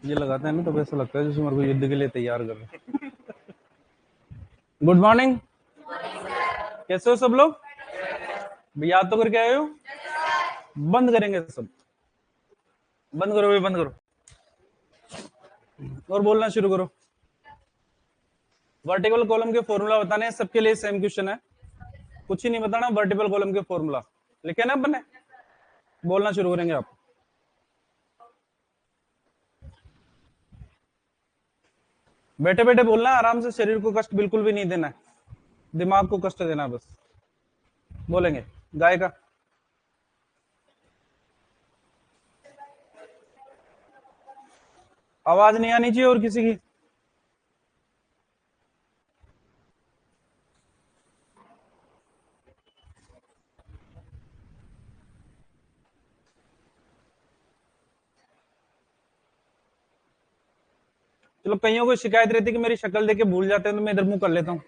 ये लगाते हैं ना तो ऐसा लगता है जैसे मेरे को युद्ध के लिए तैयार कर रहे हैं। गुड मॉर्निंग, कैसे हो सब लोग? याद तो करके आए हो? बंद करेंगे सब, बंद करो भाई, बंद करो और बोलना शुरू करो। वर्टिकल कॉलम के फॉर्मूला बताने हैं, सबके लिए सेम क्वेश्चन है, कुछ ही नहीं बताना। वर्टिकल कॉलम के फॉर्मूला लिखे ना अपने, बोलना शुरू करेंगे आप। बैठे बैठे बोलना, आराम से, शरीर को कष्ट बिल्कुल भी नहीं देना है, दिमाग को कष्ट देना है बस। बोलेंगे गाय का। आवाज नहीं आनी चाहिए और किसी की। चलो, कईयों को शिकायत रहती है कि मेरी शक्ल देख के भूल जाते हैं, तो मैं इधर मुंह कर लेता हूँ।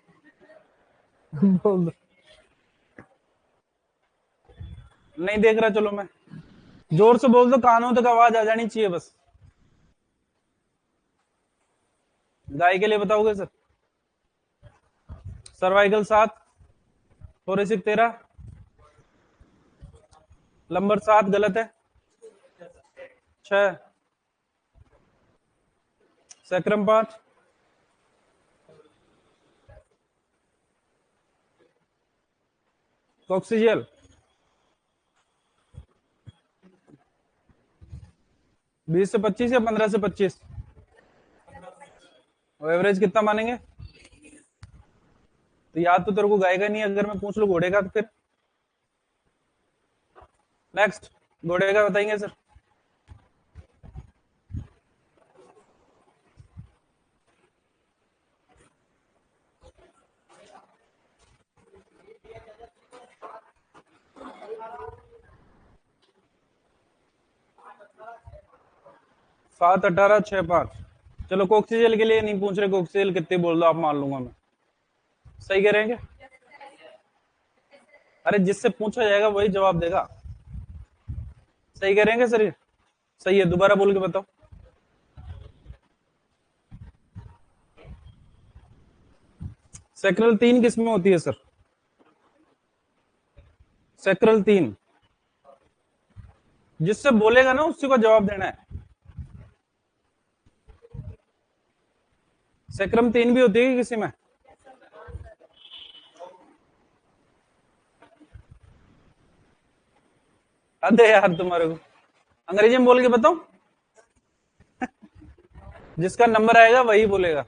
बोल दो। नहीं देख रहा, चलो मैं जोर से बोल दो, कानों तक आवाज आ जानी चाहिए बस। गाय के लिए बताओगे सर? सर्वाइकल 7, थोरेसिक 13, लंबर 7 गलत है, 6, सैक्रम 5, कॉक्सिजियल 20 से 25 या 15 से 25, और एवरेज कितना मानेंगे? तो याद तो तेरे को गाय का नहीं है, अगर मैं पूछ लू घोड़े का तो फिर। नेक्स्ट, घोड़े का बताएंगे सर। सात 18 6 5। चलो कोक्सीजेल के लिए नहीं पूछ रहे, कोक्सीजेल कितने बोल दो आप, मान लूंगा मैं। सही कह रहे हैं क्या? अरे जिससे पूछा जाएगा वही जवाब देगा। सही कह रहे हैं क्या सर? ये सही है, दोबारा बोल के बताओ। सेक्रल 3 किस में होती है सर? सेक्रल 3 जिससे बोलेगा ना उसी को जवाब देना है। सेक्रम 3 भी होती है किसी में? अरे यार तुम्हारे को अंग्रेजी में बोल के बताओ, जिसका नंबर आएगा वही बोलेगा।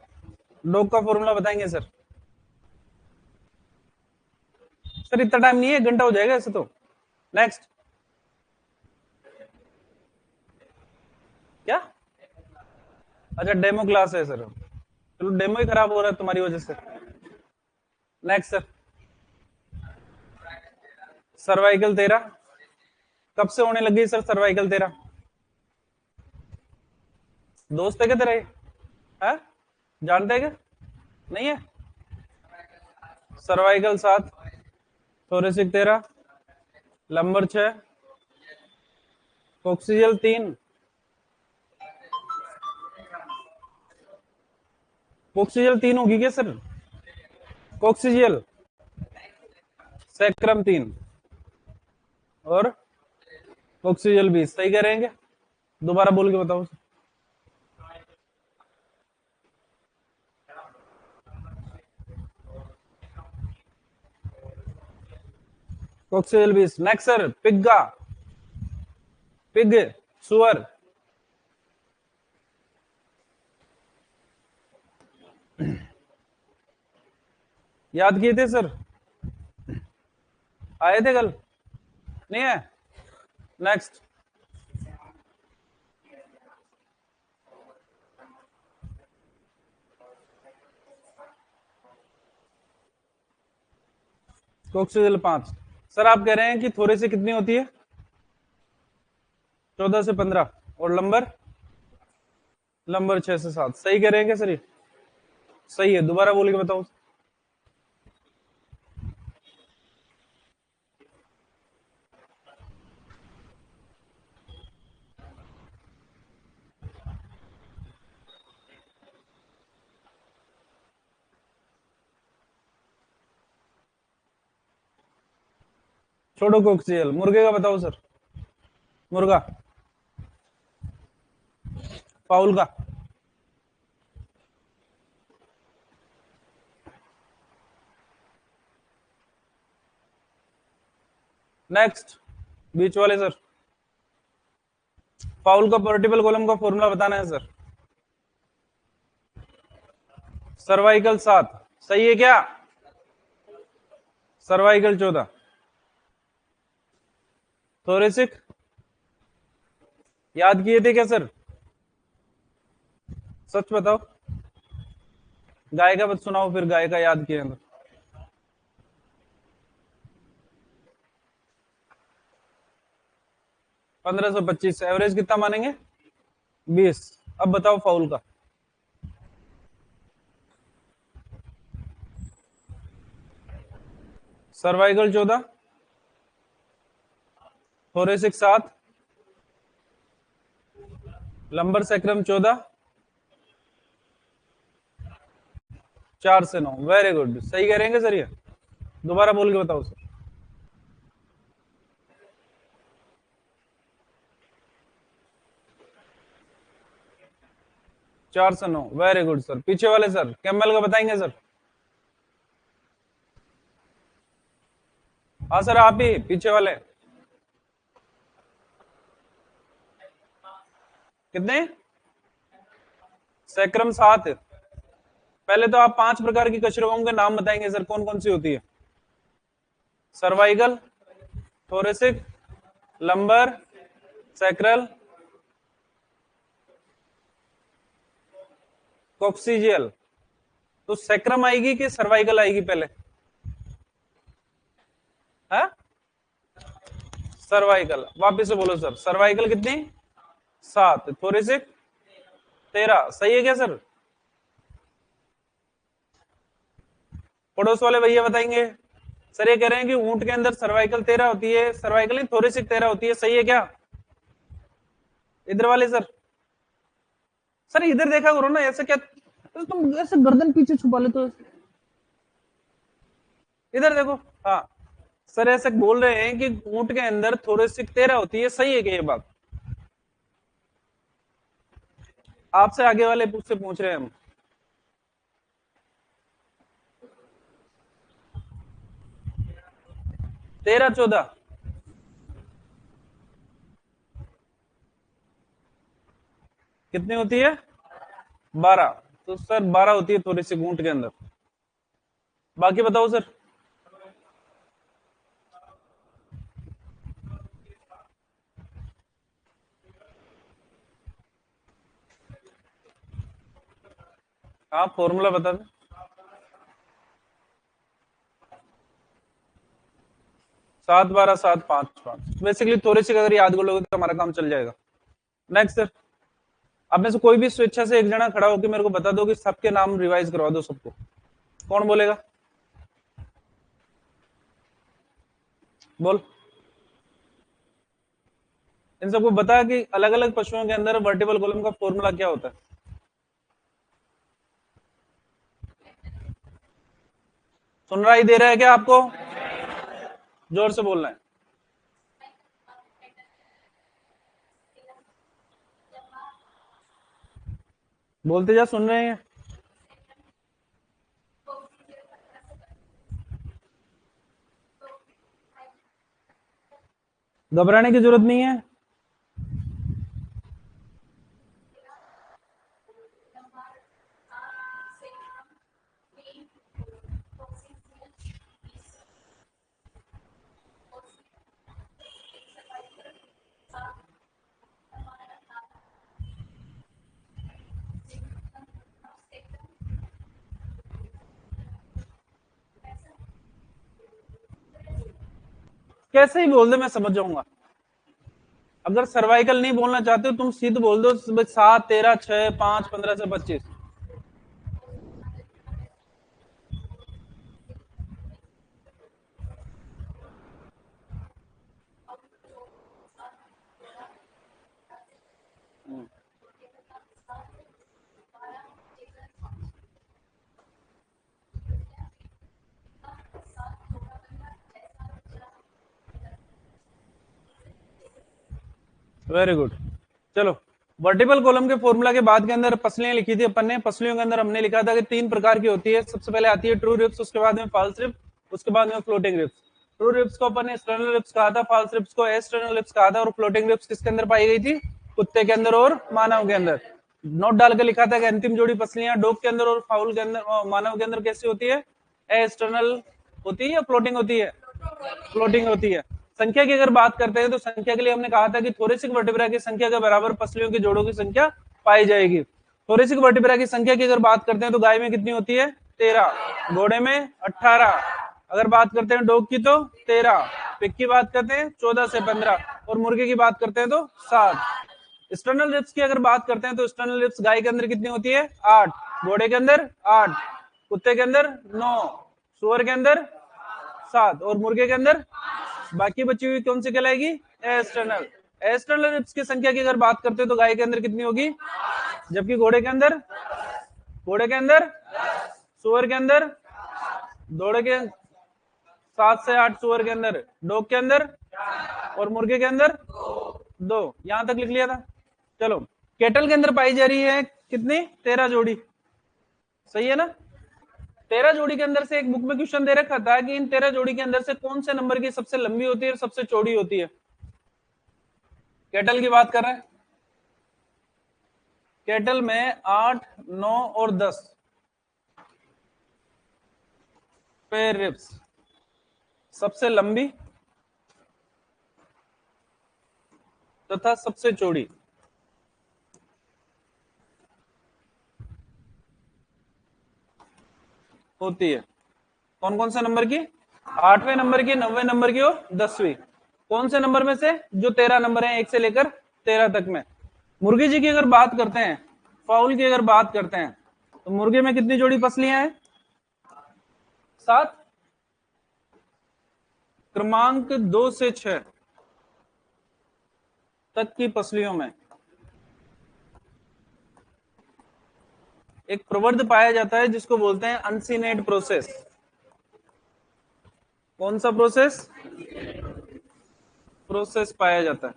डॉग का फॉर्मूला बताएंगे सर? सर इतना टाइम नहीं है, 1 घंटा हो जाएगा ऐसे तो। नेक्स्ट। क्या? अच्छा डेमो क्लास है सर, चलो डेमो ही खराब हो रहा है तुम्हारी वजह से। Next sir. सर्वाइकल 13 कब से होने लगी सर? सर्वाइकल 13 दोस्त है क्या तेरा ये? है? जानते हैं क्या? नहीं है। Cervical 7, thoracic 13, lumbar 6, कोक्सीजल 3। कोक्सीजल 3 होगी क्या सर? कोक्सीजियल, सैक्रम 3 और कोक्सीजल 20। सही कह रहे हैं क्या? दोबारा बोल के बताओ। कोक्सीजल 20। नेक्स्ट सर, पिग्गा, पिग, सुअर। याद किए थे सर? आए थे कल? नहीं है। नेक्स्ट। कोक्सीजल 5। सर आप कह रहे हैं कि थोड़े से कितनी होती है? 14 से 15, और लंबर? लंबर 6 से 7। सही कह रहे हैं क्या सर? ये सही है, दोबारा बोल के बताओ। छोड़ो कोक्सियल, मुर्गे का बताओ सर। मुर्गा, फाउल का। नेक्स्ट, बीच वाले सर। फाउल का वर्टिकल कॉलम का फॉर्मूला बताना है सर। सर्वाइकल 7, सही है क्या? सर्वाइकल 14, थोरेसिक याद किए थे क्या सर? सच बताओ, गाय का मत सुनाओ, फिर गाय का याद किए तो। 1525, एवरेज कितना मानेंगे? 20। अब बताओ फाउल का। सर्वाइकल 14, थोरेसिक 7, लंबर सैक्रम 14, 4 से 9। वेरी गुड, सही कह रहेंगे सर ये? दोबारा बोल के बताओ सर। 4 से 9, वेरी गुड सर। पीछे वाले सर, कैमल का बताएंगे सर? हाँ सर, आप ही पीछे वाले। कितने? सैक्रम 7। पहले तो आप 5 प्रकार की कशेरुकों के नाम बताएंगे सर, कौन कौन सी होती है? Cervical, thoracic, lumbar, sacral, coccygeal. तो सैक्रम आएगी कि सर्वाइकल आएगी पहले? है सर्वाइकल। वापिस से बोलो सर, सर्वाइकल कितनी? 7, थोरेसिक 13, सही है क्या सर? पड़ोस वाले भैया बताएंगे। सर ये कह रहे हैं कि ऊंट के अंदर सर्वाइकल 13 होती है, सर्वाइकल नहीं थोरेसिक 13 होती है, सही है क्या? इधर वाले सर। सर इधर देखा करो ना, ऐसे क्या तुम ऐसे गर्दन पीछे छुपा लेते हो? इधर देखो। हाँ सर, ऐसे बोल रहे हैं कि ऊंट के अंदर थोरेसिक 13 होती है, सही है क्या ये बात? आपसे आगे वाले से पूछ रहे हैं हम। 13 14 कितनी होती है? 12। तो सर 12 होती है थोरेसिक ऊंट के अंदर। बाकी बताओ सर। हाँ फॉर्मूला बता दें। 7 12 7 5 5। बेसिकली थोरेसिक अगर याद कर लोगे तो हमारा काम चल जाएगा। Next sir. अब में से कोई भी स्वेच्छा से एक जना खड़ा होकर मेरे को बता दो कि सबके नाम रिवाइज करवा दो सबको। कौन बोलेगा? बोल। इन सबको बता कि अलग अलग पशुओं के अंदर वर्टिकल कॉलम का फॉर्मूला क्या होता है। सुनना ही दे रहा है क्या आपको? जोर से बोलना है। बोलते जा, सुन रहे हैं? घबराने की जरूरत नहीं है। कैसे ही बोल दे, मैं समझ जाऊंगा। अगर सर्वाइकल नहीं बोलना चाहते हो तुम सीधे बोल दो 7 13 6 5 15 से 25। Very good. चलो, वर्टिकल कॉलम के फॉर्मूला के बाद के अंदर पसलियां लिखी थी अपन ने। पसलियों के अंदर हमने लिखा था कि 3 प्रकार की होती है। सबसे पहले आती है ट्रू रिप्स, उसके बाद में फॉल्स रिप्स, उसके बाद में फ्लोटिंग रिप्स। ट्रू रिप्स को अपन ने एक्सटर्नल रिप्स कहा था, फॉल्स रिप्स को एक्सटर्नल रिप्स कहा था, और फ्लोटिंग रिप्स किसके अंदर पाई गई थी? कुत्ते के अंदर और मानव के अंदर। नोट डाल के लिखा था कि अंतिम जोड़ी पसलियां डॉग के अंदर और फाउल के अंदर, मानव के अंदर कैसी होती है? एक्सटर्नल होती है या फ्लोटिंग होती है? फ्लोटिंग होती है। संख्या की अगर बात करते हैं तो संख्या के लिए हमने कहा था कि थोरेसिक वर्टिब्रा की संख्या के बराबर पसलियों के जोड़ों की संख्या पाई जाएगी। थोरेसिक वर्टिब्रा की संख्या की अगर बात करते हैं तो गाय में कितनी होती है? 13, घोड़े में 18, अगर बात करते हैं डॉग की तो 13, पिग की बात करते हैं 14 से 15, और मुर्गे की बात करते हैं तो 7। एक्सटर्नल रिप्स की अगर बात करते हैं तो एक्सटर्नल रिप्स गाय के अंदर कितनी होती है? 8, घोड़े के अंदर 8, कुत्ते के अंदर 9, सुअर के अंदर 7, और मुर्गे के अंदर बाकी बची हुई कौन सी कहलाएगी? एक्सटर्नल। एक्सटर्नल रिप्स की संख्या की अगर बात करते हैं तो गाय के अंदर कितनी होगी? जबकि घोड़े के अंदर, सुअर के अंदर, घोड़े के 7 से 8, सुअर के अंदर, डॉग के अंदर और मुर्गे के अंदर 2। यहां तक लिख लिया था। चलो, केटल के अंदर पाई जा रही है कितनी? 13 जोड़ी, सही है ना? 13 जोड़ी के अंदर से एक बुक में क्वेश्चन दे रखा था कि इन 13 जोड़ी के अंदर से कौन से नंबर की सबसे लंबी होती है और सबसे चौड़ी होती है? केटल की बात कर रहे हैं। केटल में 8, 9 और 10 पेयर रिप्स, सबसे लंबी तथा सबसे चौड़ी होती है। कौन कौन से नंबर की? 8वें नंबर की, 9वें नंबर की और 10वीं। कौन से नंबर में से? जो 13 नंबर हैं 1 से लेकर 13 तक में। मुर्गी जी की अगर बात करते हैं, फाउल की अगर बात करते हैं, तो मुर्गे में कितनी जोड़ी पसलियां हैं? 7। क्रमांक 2 से 6 तक की पसलियों में एक प्रवर्ध पाया जाता है जिसको बोलते हैं अनसीनेट प्रोसेस। कौन सा प्रोसेस? प्रोसेस पाया जाता है।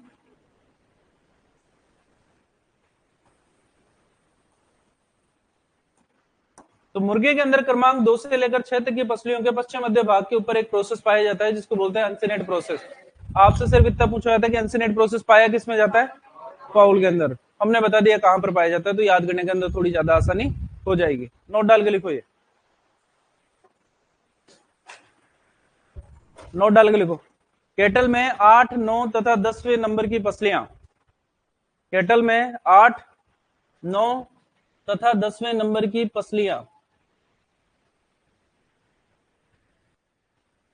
तो मुर्गे के अंदर क्रमांक 2 से लेकर 6 तक की पसलियों के पश्चिम मध्य भाग के ऊपर एक प्रोसेस पाया जाता है जिसको बोलते हैं अनसीनेट प्रोसेस। आपसे सिर्फ इतना पूछा जाता है कि अनसीनेट प्रोसेस पाया किस में जाता है? फाउल के अंदर। हमने बता दिया कहां पर पाया जाता है, तो याद करने के अंदर थोड़ी ज्यादा आसानी हो जाएगी। नोट डाल के लिखो, ये नोट डाल के लिखो। केटल में 8, 9 तथा 10वें नंबर की पसलियां, केटल में 8, 9 तथा 10वें नंबर की पसलियां,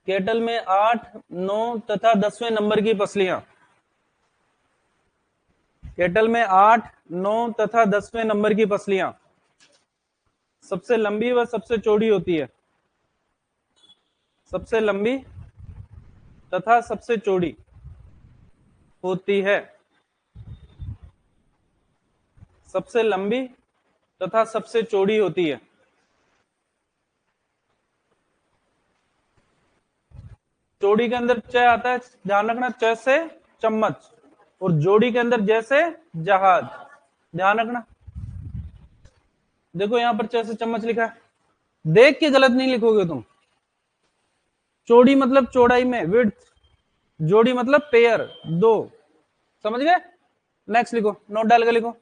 केटल में 8, 9 तथा 10वें नंबर की पसलियां, केटल में 8, 9 तथा 10वें नंबर की पसलियां सबसे लंबी व सबसे चौड़ी होती है। सबसे लंबी तथा सबसे चौड़ी होती है। सबसे लंबी तथा सबसे चौड़ी होती है। चौड़ी के अंदर च आता है, ध्यान रखना, च से चम्मच, और जोड़ी के अंदर जैसे जहाज, ध्यान रखना। देखो यहां पर च से चम्मच लिखा है, देख के गलत नहीं लिखोगे तुम। चौड़ी मतलब चौड़ाई में, विड्थ। जोड़ी मतलब पेयर, 2। समझ गए? नेक्स्ट लिखो, नोट डाल के लिखो,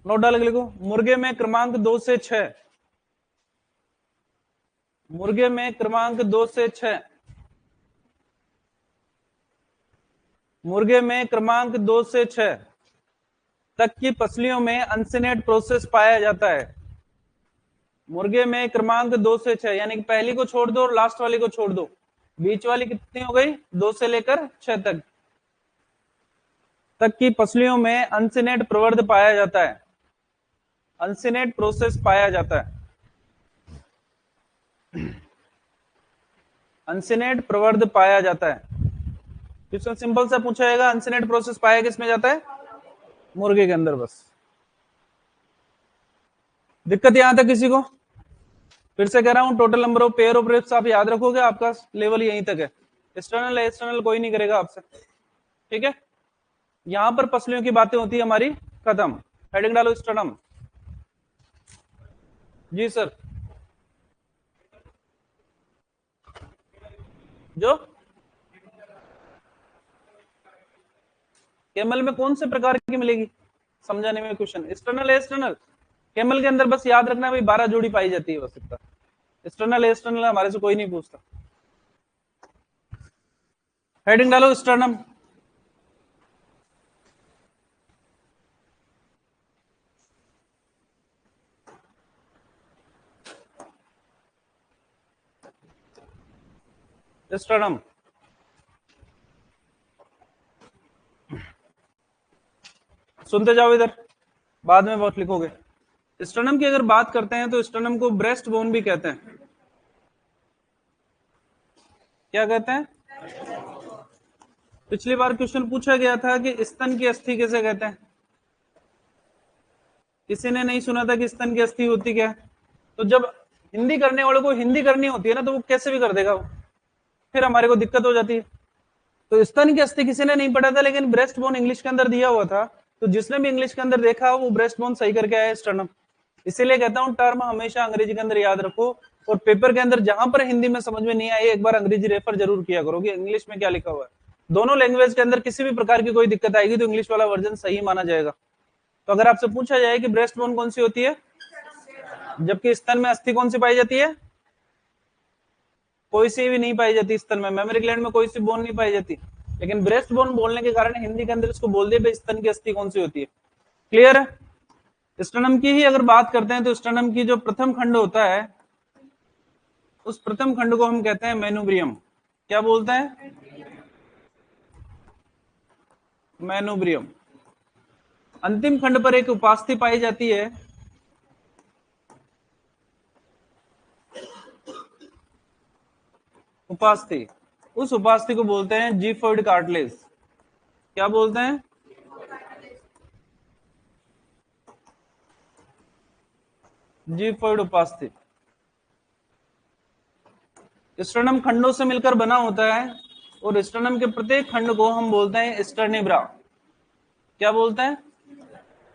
नोट डाल के लिखो। मुर्गे में क्रमांक 2 से 6, मुर्गे में क्रमांक 2 से 6, मुर्गे में क्रमांक 2 से 6 तक की पसलियों में अनसिनेट प्रोसेस पाया जाता है। मुर्गे में क्रमांक 2 से 6, यानी कि पहली को छोड़ दो और लास्ट वाली को छोड़ दो, बीच वाली कितनी हो गई? 2 से लेकर 6 तक की पसलियों में अनसिनेट प्रवर्ध पाया जाता है। अनसिनेट प्रोसेस पाया जाता है। अनसिनेट प्रवर्ध पाया जाता है। क्वेश्चन सिंपल सा पूछा जाएगा, अनसिनेट प्रोसेस पाया किसमें जाता है? मुर्गे के अंदर। बस दिक्कत यहां तक किसी को? फिर से कह रहा हूं, total number of pair of reps आप याद रखोगे, आपका लेवल यहीं तक है। एक्सटर्नल एक्सटर्नल कोई नहीं करेगा आपसे। ठीक है, यहां पर पसलियों की बातें होती है हमारी खत्म। हेडिंग डालो स्टर्नम। जी सर। जो कैमल में कौन से प्रकार की मिलेगी, समझाने में क्वेश्चन। एक्सटर्नल एक्सटर्नल कैमल के अंदर बस याद रखना भाई 12 जोड़ी पाई जाती है बस इतना। एक्सटर्नल एक्सटर्नल हमारे से कोई नहीं पूछता। हेडिंग डालो स्टर्नम। स्टर्नम सुनते जाओ इधर, बाद में बहुत लिखोगे। स्टर्नम की अगर बात करते हैं तो स्टर्नम को ब्रेस्ट बोन भी कहते हैं। क्या कहते हैं? पिछली बार क्वेश्चन पूछा गया था कि स्तन की अस्थि किसे कहते हैं। किसी ने नहीं सुना था कि स्तन की अस्थि होती क्या है? तो जब हिंदी करने वाले को हिंदी करनी होती है ना, तो वो कैसे भी कर देगा वो, फिर हमारे को दिक्कत हो जाती है। तो स्तन की अस्थि किसी ने नहीं पढ़ा था, लेकिन ब्रेस्ट बोन इंग्लिश के अंदर दिया हुआ था, तो जिसने भी इंग्लिश के अंदर देखा वो ब्रेस्ट बोन सही करके आया स्टर्नम। इसीलिए कहता हूं टर्म हमेशा अंग्रेजी के अंदर याद रखो, और पेपर के अंदर जहां पर हिंदी में समझ में नहीं आए एक बार अंग्रेजी रेफर जरूर किया करो कि इंग्लिश में क्या लिखा हुआ है। दोनों लैंग्वेज के अंदर किसी भी प्रकार की कोई दिक्कत आएगी तो इंग्लिश वाला वर्जन सही माना जाएगा। तो अगर आपसे पूछा जाए कि ब्रेस्ट बोन कौन सी होती है, जबकि स्तन में अस्थि कौन सी पाई जाती है, कोई सी भी नहीं पाई जाती स्तन में, मेमोरी ग्लैंड में कोई सी बोन नहीं पाई जाती, लेकिन ब्रेस्ट बोन बोलने के कारण हिंदी के अंदर इसको बोल दिया स्तन की अस्थि कौन सी होती है। क्लियर है? स्टर्नम की ही अगर बात करते हैं तो स्टर्नम की जो प्रथम खंड होता है, उस प्रथम खंड को हम कहते हैं मैनुब्रियम। क्या बोलते हैं? मैनुब्रियम। अंतिम खंड पर एक उपास्थि पाई जाती है, उपास्थि। उस उपास्थि को बोलते हैं जीफोइड कार्टिलेज। क्या बोलते हैं? जीफोइड उपास्थि। स्टर्नम खंडों से मिलकर बना होता है, और स्टर्नम के प्रत्येक खंड को हम बोलते हैं स्टर्निब्रा। क्या बोलते हैं?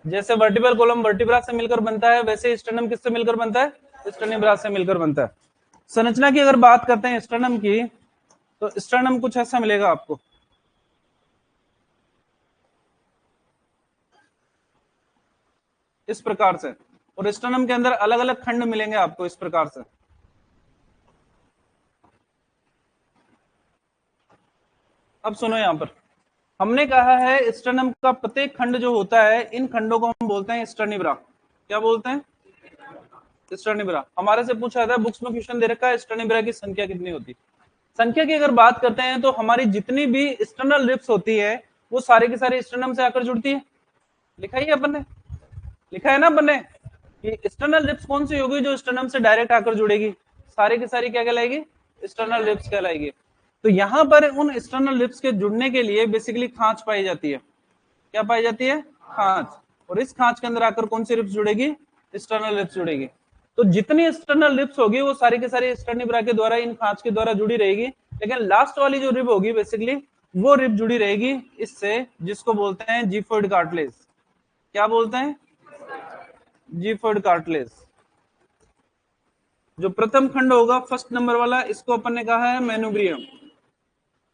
जैसे वर्टिब्रल कॉलम वर्टिब्रा से मिलकर बनता है, वैसे स्टर्नम किससे मिलकर बनता है? स्टर्निब्रा से मिलकर बनता है। संरचना की अगर बात करते हैं स्टर्नम की, तो स्टर्नम कुछ ऐसा मिलेगा आपको, इस प्रकार से, और स्टर्नम के अंदर अलग अलग खंड मिलेंगे आपको इस प्रकार से। अब सुनो, यहां पर हमने कहा है स्टर्नम का प्रत्येक खंड जो होता है, इन खंडों को हम बोलते हैं स्टर्निब्रा। क्या बोलते हैं? स्टर्निब्रा। हमारे से पूछा था, बुक्स में क्वेश्चन दे रखा है स्टर्निब्रा की संख्या कितनी होती है। संख्या की अगर बात करते हैं तो हमारी जितनी भी एक्सटर्नल रिप्स होती है वो सारे के सारे स्टर्नम से आकर जुड़ती है। लिखा ही है अपन ने, लिखा है ना अपन ने कि एक्सटर्नल रिप्स कौन सी होगी जो स्टर्नम से डायरेक्ट आकर जुड़ेगी, सारी की सारी क्या कहलाएगी? एक्सटर्नल रिप्स कहलाएगी। तो यहां पर उन एक्सटर्नल रिप्स के जुड़ने के लिए बेसिकली खांच पाई जाती है। क्या पाई जाती है? खांच। और इस खांच के अंदर आकर कौन सी रिप्स जुड़ेगी? एक्सटर्नल रिप्स जुड़ेगी। तो जितनी एक्सटर्नल रिप्स होगी वो सारी के सारी स्टर्निब्रा के द्वारा, इन खांच के द्वारा जुड़ी रहेगी, लेकिन लास्ट वाली जो रिब होगी बेसिकली वो रिब जुड़ी रहेगी इससे, जिसको बोलते हैं जीफोइड कार्टिलेज। क्या बोलते हैं? जीफोइड कार्टिलेज। जो प्रथम खंड होगा फर्स्ट नंबर वाला, इसको अपन ने कहा है मैनुब्रियम।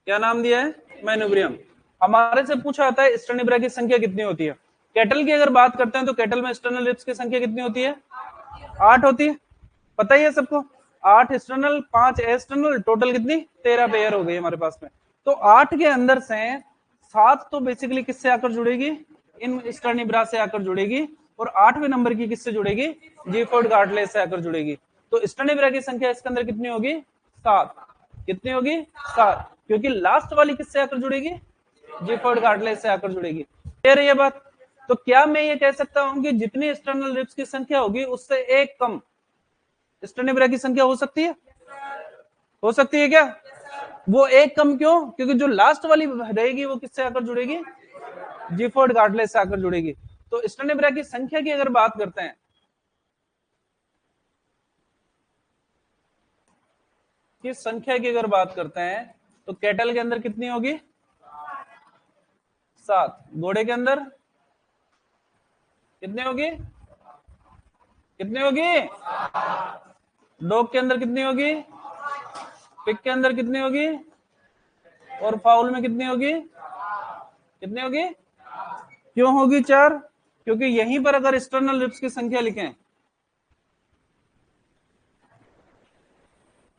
क्या नाम दिया है? मैनुब्रियम। हमारे से पूछा जाता है स्टर्निब्रा की संख्या कितनी होती है। कैटल की अगर बात करते हैं तो कैटल में एक्सटर्नल रिप्स की संख्या कितनी होती है? 8 होती है, पता ही है सबको। 8 एक्सटर्नल 5 एक्सटर्नल, टोटल कितनी? 13 पेयर हो गई हमारे पास में। तो 8 के अंदर से 7 तो बेसिकली किससे आकर जुड़ेगी? इन स्टर्निब्रा से आकर जुड़ेगी, और 8वें नंबर की किससे जुड़ेगी? जीफोर्ड कार्टिलेज से आकर जुड़ेगी। तो स्टर्निब्रा की संख्या इसके अंदर कितनी होगी? 7। कितनी होगी? 7, क्योंकि लास्ट वाली किससे आकर जुड़ेगी? जीफोर्ड कार्टिलेज से आकर जुड़ेगी। क्लियर है ये बात? तो क्या मैं ये कह सकता हूं कि जितनी एक्सटर्नल रिप्स की संख्या होगी उससे एक कम स्टर्निब्रा की संख्या हो सकती है? हो सकती है क्या? वो एक कम क्यों? क्योंकि जो लास्ट वाली रहेगी वो किससे आकर जुड़ेगी? जीफोर्ड कार्टिलेज से आकर जुड़ेगी। तो स्टर्निब्रा की संख्या की अगर बात करते हैं, कि संख्या की अगर बात करते हैं तो कैटल के अंदर कितनी होगी? 7। घोड़े के अंदर कितने होगी? कितनी होगी? डॉग के अंदर कितनी होगी? पिग के अंदर कितनी होगी? और फाउल में कितनी होगी? कितनी होगी? क्यों होगी 4? क्योंकि यहीं पर अगर एक्सटर्नल रिब्स की संख्या लिखें,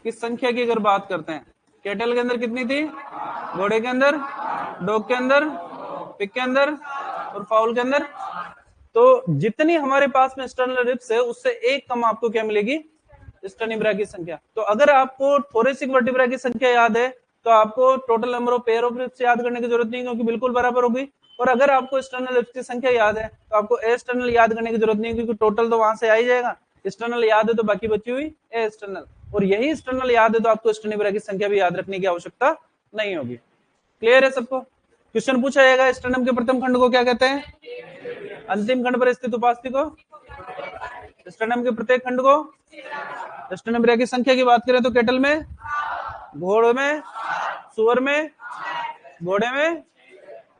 किस संख्या की अगर बात करते हैं, कैटल के अंदर कितनी थी? घोड़े के अंदर, डॉग के अंदर, पिग के अंदर और फाउल के अंदर। तो जितनी हमारे पास में एक्सटर्नल रिब्स है उससे एक कम आपको क्या मिलेगी? स्टर्निब्रा की संख्या। तो अगर आपको थोरेसिक वर्टिब्रा की संख्या याद है तो आपको total number of pair of ribs याद करने की जरूरत नहीं, क्योंकि बिल्कुल बराबर होगी। और अगर आपको एक्सटर्नल रिब्स की संख्या याद है तो आपको एक्सटर्नल याद करने की जरूरत नहीं, क्योंकि टोटल तो वहां से आ ही जाएगा। एक्सटर्नल याद है तो बाकी बची हुई एक्सटर्नल, और यही एक्सटर्नल याद है तो आपको स्टर्निब्रा की संख्या भी याद रखने की आवश्यकता नहीं होगी। क्लियर है सबको? क्वेश्चन पूछा जाएगा स्टर्नम के प्रथम खंड को क्या कहते हैं? अंतिम खंड पर स्थित उपास्थि को? स्टर्नम के प्रत्येक खंड को? स्टर्निब्रा की संख्या की बात करें तो कैटल में, घोड़े में, सुअर में, घोड़े में,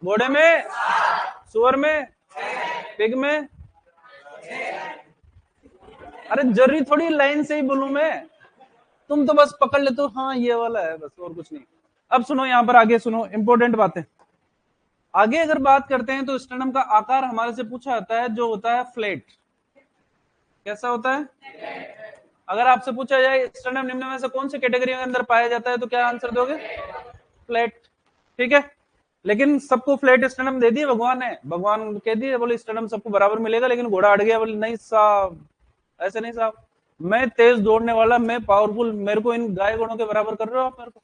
घोड़े में, सुअर में, पिग में। अरे जरूरी थोड़ी लाइन से ही बोलूं मैं, तुम तो बस पकड़ लेते हो, हाँ ये वाला है बस, और कुछ नहीं। अब सुनो, यहां पर आगे सुनो, इंपॉर्टेंट बातें। आगे अगर बात करते हैं तो स्टर्नम का आकार हमारे से पूछा जाता है जो होता है फ्लैट। कैसा होता है? अगर आपसे पूछा जाए स्टर्नम निम्न में से कौन सी कैटेगरी के अंदर पाया जाता है तो क्या आंसर दोगे? फ्लैट। ठीक है, लेकिन सबको फ्लैट स्टर्नम दे दिए भगवान ने, भगवान कह दिए बोले स्टर्नम सबको बराबर मिलेगा, लेकिन घोड़ा अड़ गया, बोले नहीं साहब, ऐसे नहीं साहब, मैं तेज दौड़ने वाला, मैं पावरफुल, मेरे को इन गाय घोड़ों के बराबर कर रहे हो आप मेरे को,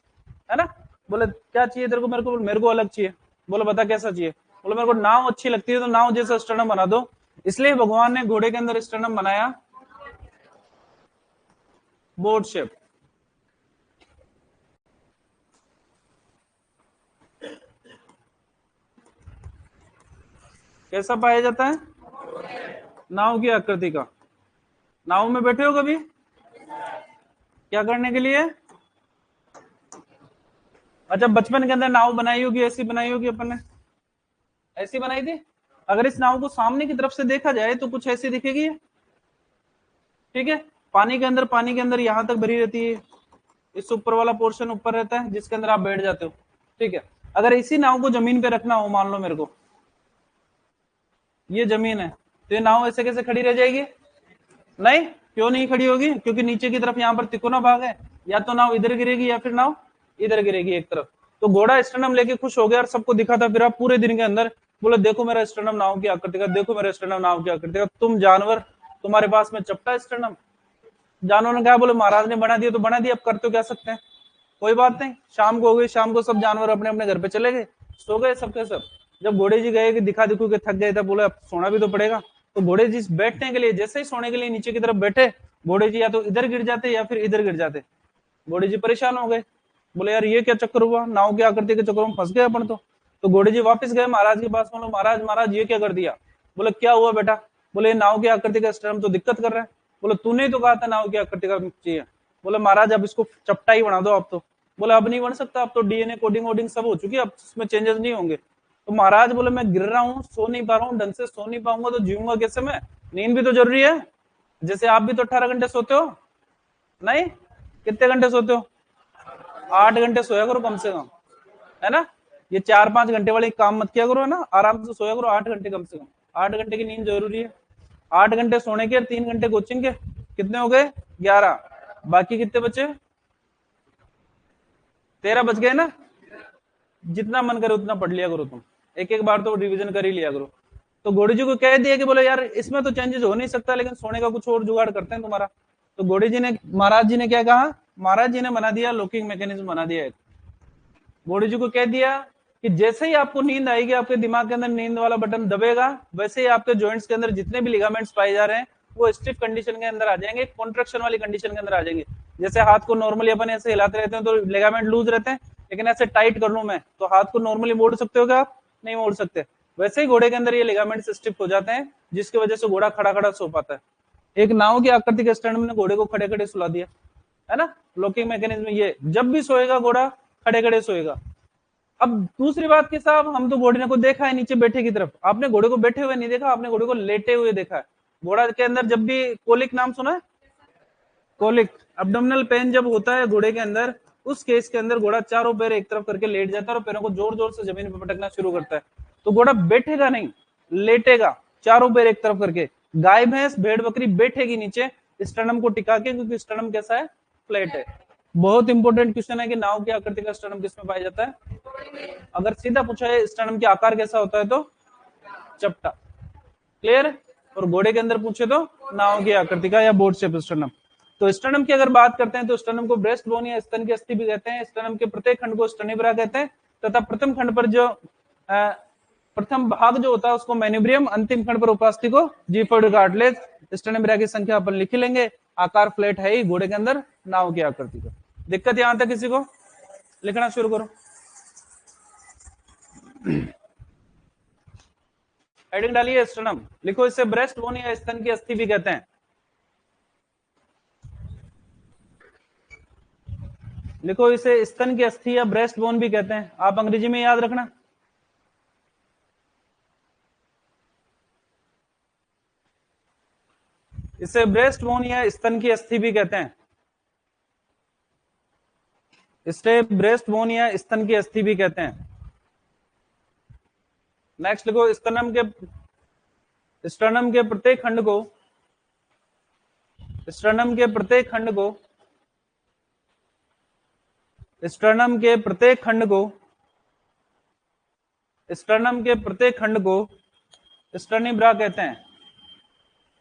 है ना? बोले क्या चाहिए तेरे को? मेरे को अलग चाहिए। बोले बता कैसा चाहिए? बोले मेरे को नाव अच्छी लगती है तो नाव जैसा स्टर्नम बना दो। इसलिए भगवान ने घोड़े के अंदर स्टर्नम बनाया बोट शेप। कैसा पाया जाता है? नाव की आकृति का। नाव में बैठे हो कभी? क्या करने के लिए? अच्छा, बचपन के अंदर नाव बनाई होगी, ऐसी बनाई होगी अपन ने, ऐसी बनाई थी। अगर इस नाव को सामने की तरफ से देखा जाए तो कुछ ऐसी दिखेगी, ठीक है? पानी के अंदर यहां तक भरी रहती है, इस ऊपर वाला पोर्शन ऊपर रहता है जिसके अंदर आप बैठ जाते हो, ठीक है? अगर इसी नाव को जमीन पे रखना हो, मान लो मेरे को ये जमीन है, तो ये नाव ऐसे कैसे खड़ी रह जाएगी? नहीं, क्यों नहीं खड़ी होगी? क्योंकि नीचे की तरफ यहाँ पर तिकोना भाग है, या तो नाव इधर गिरेगी या फिर नाव इधर गिरेगी एक तरफ। तो घोड़ा स्टर्नम लेके खुश हो गया और सबको दिखा था, फिर आप पूरे दिन के अंदर बोले देखो मेरा स्टर्नम नाव की आकृति का, देखो मेरा स्टर्नम नाव की आकृति का। तुम जानवर, तुम्हारे पास में चपटा स्टर्नम। जानवर ने कहा बोले महाराज ने बना दिया तो बना दिया, अब कर तो क्या सकते हैं, कोई बात नहीं। शाम को हो गई, शाम को सब जानवर अपने अपने घर पे चले गए, सो गए सबके सब। जब घोड़े जी गए कि दिखा दिखू के थक गए थे, बोले अब सोना भी तो पड़ेगा। तो घोड़े जी बैठने के लिए, जैसे ही सोने के लिए नीचे की तरफ बैठे, घोड़े जी या तो इधर गिर जाते या फिर इधर गिर जाते। घोड़े जी परेशान हो गए, बोले यार ये क्या चक्कर हुआ, नाव की आकृति के चक्कर में फंस गए अपन तो घोड़े जी वापस गए महाराज के पास, बोलो महाराज महाराज ये क्या कर दिया? बोले क्या हुआ बेटा? बोले नाव की आकृति का स्टर्नम तो दिक्कत कर रहा है। बोले तूने तो कहा था नाव की आकृति का चाहिए। बोले महाराज अब इसको चपटा ही बना दो आप तो। बोले अब नहीं बन सकता, अब तो डीएनए कोडिंग वोडिंग सब हो चुकी है, अब इसमें चेंजेस नहीं होंगे। तो महाराज बोले मैं गिर रहा हूँ, सो नहीं पा रहा हूँ, ढंग से सो नहीं पाऊंगा तो जीऊंगा कैसे मैं? नींद भी तो जरूरी है, जैसे आप भी तो 18 घंटे सोते हो, नहीं? कितने घंटे सोते हो? 8 घंटे सोया करो कम से कम, है ना? ये 4-5 घंटे वाले काम मत किया करो, है ना? आराम से सोया करो 8 घंटे कम से कम। 8 घंटे की नींद जरूरी है। 8 घंटे सोने के, 3 घंटे कोचिंग के, कितने हो गए? 11। बाकी कितने बचे? 13 बच गए ना? जितना मन करे उतना पढ़ लिया करो तुम, एक एक बार तो रिवीजन कर ही लिया करो। तो घोड़े जी को कह दिया कि बोले यार इसमें तो चेंजेस हो नहीं सकता, लेकिन सोने का कुछ और जुगाड़ करते हैं तुम्हारा। तो घोड़े जी ने, महाराज जी ने क्या कहा? महाराज जी ने बना दिया लॉकिंग मैकेनिज्म बना दिया। घोड़े जी को कह दिया कि जैसे ही आपको नींद आएगी, आपके दिमाग के अंदर नींद वाला बटन दबेगा, वैसे ही आपके जॉइंट्स के अंदर जितने भी लिगामेंट्स पाए जा रहे हैं वो स्टिफ कंडीशन के अंदर आ जाएंगे, कॉन्ट्रैक्शन वाली कंडीशन के अंदर आ जाएंगे। जैसे हाथ को नॉर्मली अपन ऐसे हिलाते रहते हैं तो लिगामेंट लूज रहते हैं, लेकिन ऐसे टाइट कर लूं मैं तो हाथ को नॉर्मली मोड़ सकते हो क्या आप? नहीं मोड़ सकते। वैसे ही घोड़े के अंदर ये लिगामेंट्स स्टिफ हो जाते हैं, जिसकी वजह से घोड़ा खड़ा खड़ा सो पाता है। एक नाव की आकृति के स्टैंड में घोड़े को खड़े खड़े सुला दिया, है ना? लॉकिंग मैकेनिज्म ये, जब भी सोएगा घोड़ा खड़े खड़े सोएगा। अब दूसरी बात के साहब, हम तो घोड़े को देखा है नीचे बैठे की तरफ, आपने घोड़े को बैठे हुए नहीं देखा, आपने घोड़े को लेटे हुए देखा है। घोड़ा के अंदर जब भी कोलिक नाम सुना है, कोलिक अब्डोमिनल पेन जब होता है घोड़े के अंदर, उस केस के अंदर घोड़ा चारों पैर एक तरफ करके लेट जाता है और पैरों को जोर जोर से जमीन पर पटकना शुरू करता है। तो घोड़ा बैठेगा नहीं, लेटेगा चारों पैर एक तरफ करके। गाय भैंस भेड़ बकरी बैठेगी नीचे स्टर्नम को टिका के, क्योंकि स्टर्नम कैसा है, फ्लैट है। बहुत इंपॉर्टेंट क्वेश्चन है कि नाव की आकृति का स्टर्नम किसमें पाया जाता है। अगर सीधा पूछा है स्टर्नम के आकार कैसा होता है तो चपटा, क्लियर। और घोड़े के अंदर पूछे तो नाव की आकृति का या बोट शेप स्टर्नम। तो स्टर्नम की अगर बात करते हैं तो स्टर्नम को ब्रेस्ट बोन या स्तन की अस्थि भी कहते हैं। स्टर्नम के प्रत्येक खंड को स्टर्निब्रा कहते हैं, तथा प्रथम खंड पर जो प्रथम भाग जो होता है उसको मैन्यूब्रियम, अंतिम खंड पर उपास्थि को जीफोइड कार्टिलेज। स्टर्निब्रा की संख्या अपन लिख लेंगे, आकार फ्लैट है ही घोड़े के अंदर नाव की आकृति का। दिक्कत यहां तक किसी को? लिखना शुरू करो। हेडिंग डालिए स्टर्नम, लिखो इसे ब्रेस्ट बोन या स्तन की अस्थि भी कहते हैं। लिखो इसे स्तन की अस्थि या ब्रेस्ट बोन भी कहते हैं, आप अंग्रेजी में याद रखना। इसे ब्रेस्ट बोन या स्तन की अस्थि भी कहते हैं, इसे ब्रेस्ट बोन या स्तन की अस्थि भी कहते हैं। नेक्स्ट लिखो स्टर्नम के प्रत्येक खंड को, स्टर्नम के प्रत्येक खंड को, स्टर्नम के प्रत्येक खंड को, स्टर्नम के प्रत्येक खंड को स्टर्निब्रा कहते हैं।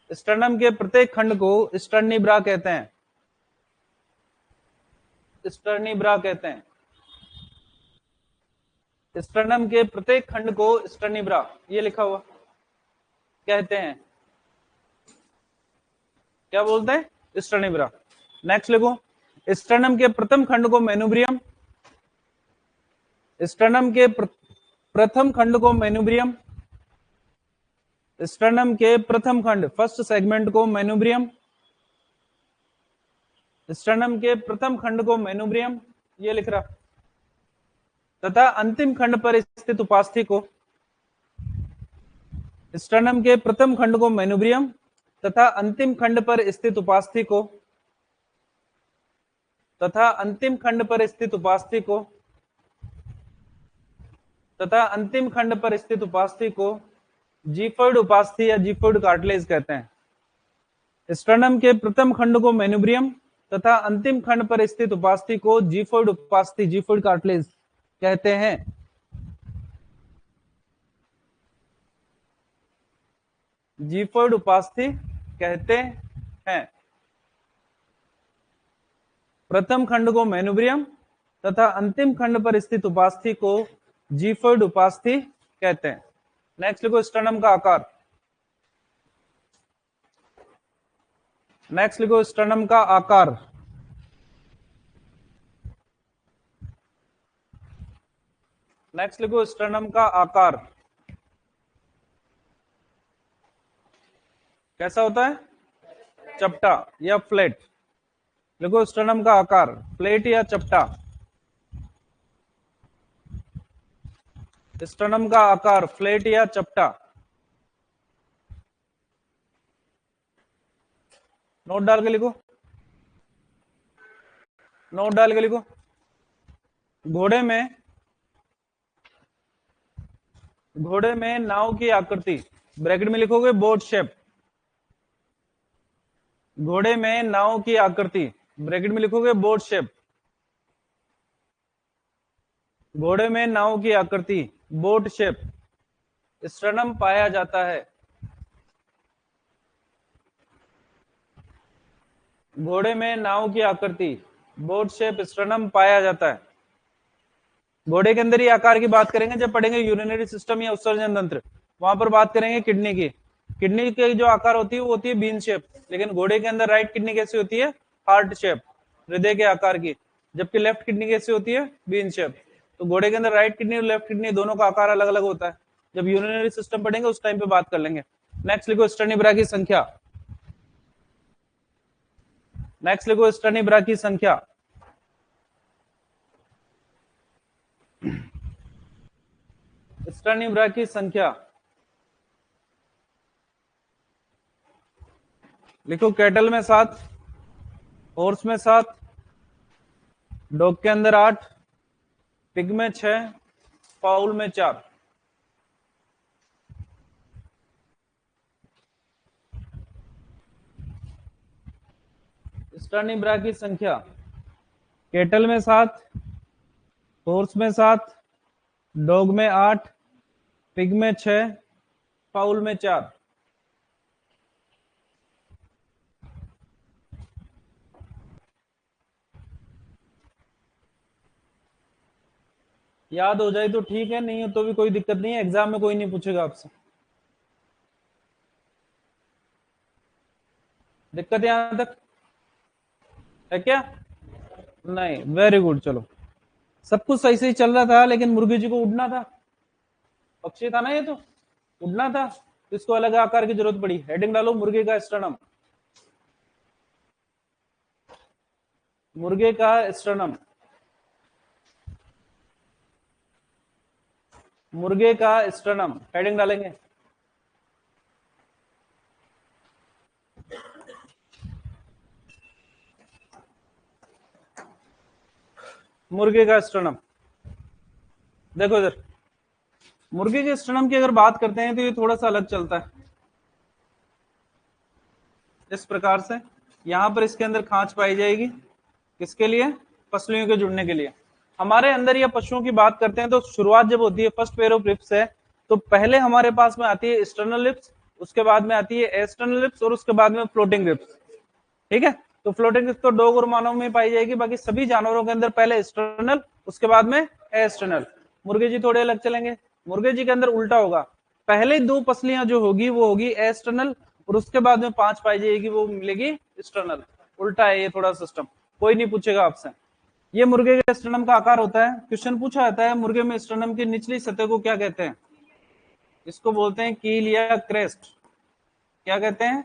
स्टर्नम के प्रत्येक खंड को स्टर्निब्रा कहते हैं, स्टर्निब्रा कहते हैं। स्टर्नम के प्रत्येक खंड को स्टर्निब्रा, ये लिखा हुआ, कहते हैं। क्या बोलते हैं? स्टर्निब्रा। नेक्स्ट लिखो स्टर्नम के प्रथम खंड को मैन्यूब्रियम, स्टर्नम के प्रथम खंड को मैन्यूब्रियम, स्टर्नम के प्रथम खंड फर्स्ट सेगमेंट को मैन्यूब्रियम, स्टर्नम के प्रथम खंड को मैन्यूब्रियम, ये लिख रहा, तथा अंतिम खंड पर स्थित उपास्थि को, स्टर्नम के प्रथम खंड को मैन्यूब्रियम तथा अंतिम खंड पर स्थित उपास्थि को, तथा अंतिम खंड पर स्थित उपास्थि को, तथा अंतिम खंड पर स्थित उपास्थि को जीफोइड उपास्थि या जीफोइड कार्टिलेज कहते हैं। स्टर्नम के प्रथम खंड को मैन्यूब्रियम तथा अंतिम खंड पर स्थित उपास्थि को जीफोइड उपास्थि, जीफोइड कार्टिलेज कहते हैं। जीफोइड उपास्थि कहते हैं। प्रथम खंड को मैन्यूब्रियम तथा अंतिम खंड पर स्थित उपास्थि को जीफोइड उपास्थि कहते हैं। नेक्स्ट लिखो स्टर्नम का आकार, नेक्स्ट लिखो स्टर्नम का आकार, नेक्स्ट लिखो स्टर्नम का आकार कैसा होता है? चपटा या फ्लैट। लिखो स्टर्नम का आकार फ्लैट या चपटा, स्टर्नम का आकार फ्लैट या चपटा। नोट डाल के लिखो, नोट डाल के लिखो। घोड़े में नाव की आकृति, ब्रैकेट में लिखोगे बोट शेप। घोड़े में नाव की आकृति, ब्रैकेट में लिखोगे बोट शेप। घोड़े में नाव की आकृति बोट शेप स्टर्नम पाया जाता है। घोड़े में नाव की आकृति बोट शेप स्टर्नम पाया जाता है। घोड़े के अंदर ही आकार की बात करेंगे जब पढ़ेंगे यूरिनरी सिस्टम या उत्सर्जन तंत्र, वहां पर बात करेंगे किडनी की। किडनी के जो आकार होती है वो होती है बीन शेप, लेकिन घोड़े के अंदर राइट किडनी कैसी होती है? हार्ट शेप, हृदय के आकार की। जबकि लेफ्ट किडनी कैसी होती है? Bean shape. तो घोड़े के अंदर राइट किडनी और लेफ्ट किडनी दोनों का आकार अलग अलग होता है। जब यूरिनरी सिस्टम पढ़ेंगे उस टाइम पे बात कर लेंगे। नेक्स्ट लिखो स्टर्निब्रा की संख्या, नेक्स्ट लिखो स्टर्निब्रा की संख्या। स्टर्निब्रा की संख्या लिखो। कैटल में 7, हॉर्स में 7, डॉग के अंदर 8, पिग में 6, फाउल में 4। स्टर्निब्रा की संख्या कैटल में 7, हॉर्स में 7, डॉग में 8, पिग में 6, फाउल में 4। याद हो जाए तो ठीक है, नहीं हो तो भी कोई दिक्कत नहीं है, एग्जाम में कोई नहीं पूछेगा आपसे। दिक्कत यहां तक है क्या? नहीं, वेरी गुड। चलो, सब कुछ सही सही चल रहा था, लेकिन मुर्गी जी को उड़ना था। पक्षी था ना ये, तो उड़ना था, तो इसको अलग आकार की जरूरत पड़ी। हेडिंग डालो, मुर्गे का स्टर्नम। मुर्गे का स्टर्नम, मुर्गे का स्टर्नम, हेडिंग डालेंगे। मुर्गे का स्टर्नम। देखो इधर, मुर्गे के स्टर्नम की अगर बात करते हैं तो ये थोड़ा सा अलग चलता है। इस प्रकार से यहां पर इसके अंदर खांच पाई जाएगी, किसके लिए? पसलियों के जुड़ने के लिए। हमारे अंदर या पशुओं की बात करते हैं तो शुरुआत जब होती है फर्स्ट पेयर ऑफ लिप्स है, तो पहले हमारे पास में आती है एक्सटर्नल लिप्स, उसके बाद में आती है एक्सटर्नल लिप्स, और उसके बाद में फ्लोटिंग लिप्स। ठीक है, तो फ्लोटिंग लिप्स तो डॉग और मानव में पाई जाएगी, बाकी सभी जानवरों के अंदर पहले एक्सटर्नल, उसके बाद में एक्सटर्नल। मुर्गे जी थोड़े अलग चलेंगे। मुर्गे जी के अंदर उल्टा होगा, पहले 2 पसलियां जो होगी वो होगी एक्सटर्नल, और उसके बाद में 5 पाई जाएगी, वो मिलेगी एक्सटर्नल। उल्टा है ये थोड़ा सिस्टम, कोई नहीं पूछेगा आपसे। ये मुर्गे के स्टर्नम का आकार होता है। क्वेश्चन पूछा जाता है मुर्गे में स्टर्नम की निचली सतह को क्या कहते हैं? इसको बोलते हैं कील या क्रेस्ट। क्या कहते हैं?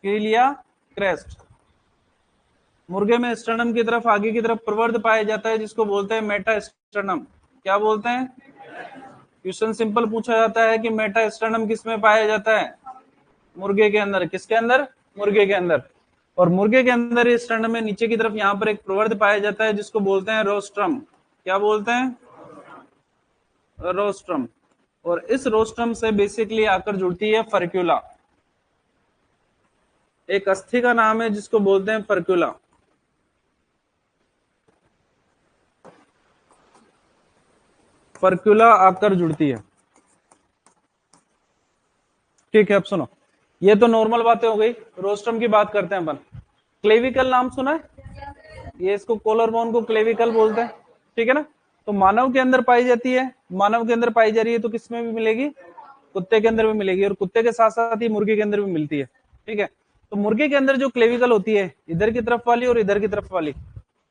कील या क्रेस्ट। मुर्गे में स्टर्नम की तरफ, आगे की तरफ प्रवर्ध पाया जाता है, जिसको बोलते हैं मेटा स्टर्नम। क्या बोलते हैं? क्वेश्चन सिंपल पूछा जाता है कि मेटा स्टर्नम किस में पाया जाता है? मुर्गे के अंदर। किसके अंदर? मुर्गे के अंदर। और मुर्गे के अंदर इस स्टर्नम में नीचे की तरफ यहाँ पर एक प्रवर्ध पाया जाता है, जिसको बोलते हैं रोस्ट्रम। क्या बोलते हैं? रोस्ट्रम। और इस रोस्ट्रम से बेसिकली आकर जुड़ती है फर्क्यूला। एक अस्थि का नाम है जिसको बोलते हैं फर्क्यूला। फर्क्यूला आकर जुड़ती है। ठीक है, अब सुनो, ये तो नॉर्मल बातें हो गई। रोस्ट्रम की बात करते हैं अपन। क्लेविकल नाम सुना है? ये इसको कोलर बोन को क्लेविकल बोलते हैं। ठीक है ना? तो मानव के अंदर पाई जाती है, मानव के अंदर पाई जा रही है, तो किसमें भी मिलेगी? कुत्ते के अंदर भी मिलेगी, और कुत्ते के साथ साथ ही मुर्गे के अंदर भी मिलती है। ठीक है, तो मुर्गे के अंदर जो क्लेविकल होती है, इधर की तरफ वाली और इधर की तरफ वाली,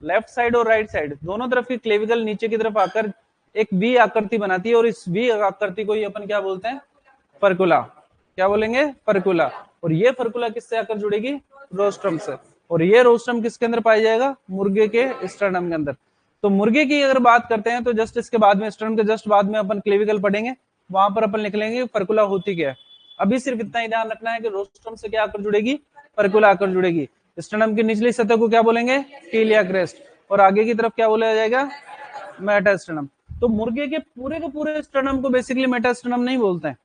लेफ्ट साइड और राइट साइड दोनों तरफ की क्लेविकल नीचे की तरफ आकर एक वी आकृति बनाती है, और इस वी आकृति को ही अपन क्या बोलते हैं? फर्कुला। क्या बोलेंगे? फर्कुला। और ये फर्कुला किससे आकर जुड़ेगी? रोस्ट्रम से। और ये रोस्ट्रम किसके अंदर पाया जाएगा? मुर्गे के स्टर्नम के अंदर। तो मुर्गे की अगर बात करते हैं तो जस्ट इसके बाद में, स्टर्नम के जस्ट बाद में अपन क्लेविकल पढ़ेंगे, वहां पर अपन लिख लेंगे फर्कुला होती क्या है। अभी सिर्फ इतना ही ध्यान रखना है कि रोस्ट्रम से क्या आकर जुड़ेगी? फर्कुला आकर जुड़ेगी। स्टर्नम की निचली सतह को क्या बोलेंगे? कील या क्रेस्ट। और आगे की तरफ क्या बोला जाएगा? मेटास्टर्नम। तो मुर्गे के पूरे स्टर्नम को बेसिकली मेटास्टर्नम नहीं बोलते हैं।